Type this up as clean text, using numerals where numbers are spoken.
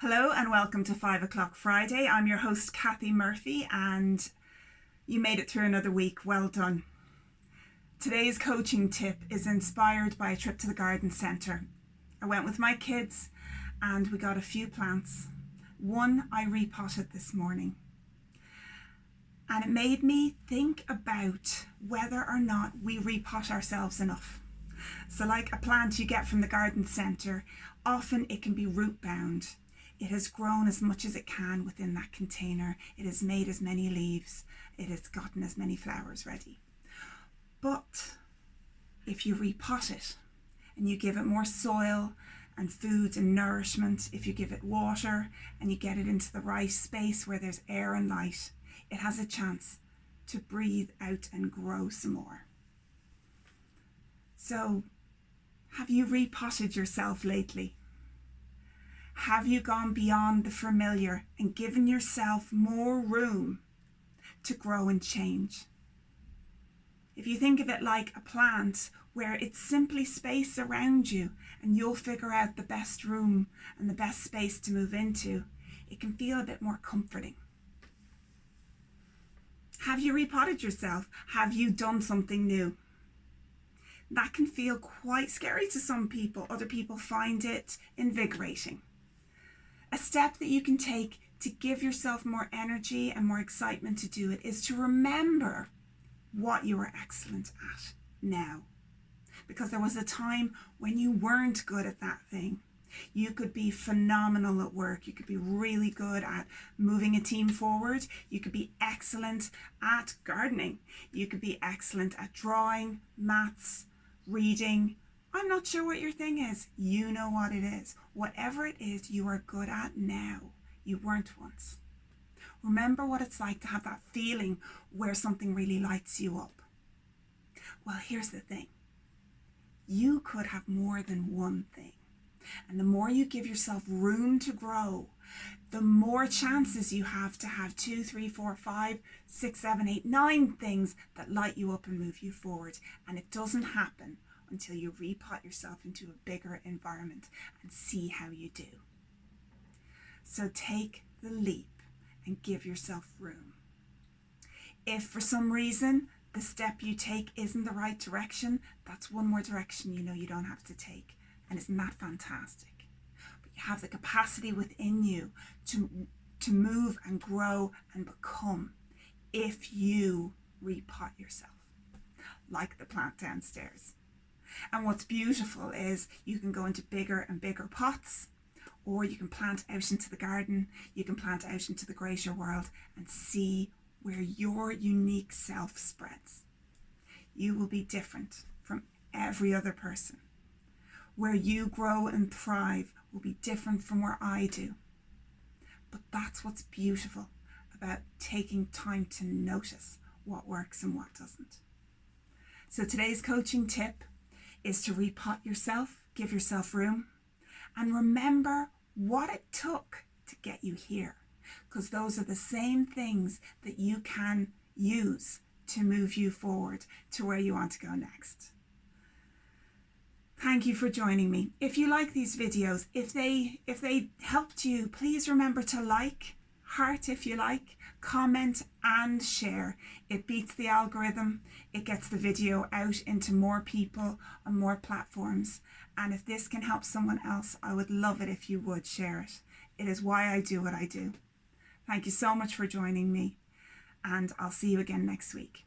Hello and welcome to 5 o'clock Friday. I'm your host Kathy Murphy and you made it through another week. Well done. Today's coaching tip is inspired by a trip to the garden centre. I went with my kids and we got a few plants. One I repotted this morning. And it made me think about whether or not we repot ourselves enough. So like a plant you get from the garden centre, often it can be root bound. It has grown as much as it can within that container. It has made as many leaves. It has gotten as many flowers ready. But if you repot it and you give it more soil and food and nourishment, if you give it water and you get it into the right space where there's air and light, it has a chance to breathe out and grow some more. So, have you repotted yourself lately? Have you gone beyond the familiar and given yourself more room to grow and change? If you think of it like a plant where it's simply space around you and you'll figure out the best room and the best space to move into, it can feel a bit more comforting. Have you repotted yourself? Have you done something new? That can feel quite scary to some people. Other people find it invigorating. A step that you can take to give yourself more energy and more excitement to do it is to remember what you are excellent at now. Because there was a time when you weren't good at that thing. You could be phenomenal at work. You could be really good at moving a team forward. You could be excellent at gardening. You could be excellent at drawing, maths, reading. I'm not sure what your thing is. You know what it is. Whatever it is you are good at now, you weren't once. Remember what it's like to have that feeling where something really lights you up. Well, here's the thing. You could have more than one thing. And the more you give yourself room to grow, the more chances you have to have 2, 3, 4, 5, 6, 7, 8, 9 things that light you up and move you forward. And it doesn't happen until you repot yourself into a bigger environment and see how you do. So take the leap and give yourself room. If for some reason the step you take isn't the right direction, that's one more direction you know you don't have to take. And isn't that fantastic? But you have the capacity within you to move and grow and become if you repot yourself, like the plant downstairs. And what's beautiful is you can go into bigger and bigger pots, or you can plant out into the garden, you can plant out into the greater world and see where your unique self spreads. You will be different from every other person. Where you grow and thrive will be different from where I do. But that's what's beautiful about taking time to notice what works and what doesn't. So today's coaching tip is to repot yourself, give yourself room, and remember what it took to get you here. Because those are the same things that you can use to move you forward to where you want to go next. Thank you for joining me. If you like these videos, if they helped you, please remember to like, heart if you like, comment and share. It beats the algorithm. It gets the video out into more people on more platforms. And if this can help someone else, I would love it if you would share it. It is why I do what I do. Thank you so much for joining me, and I'll see you again next week.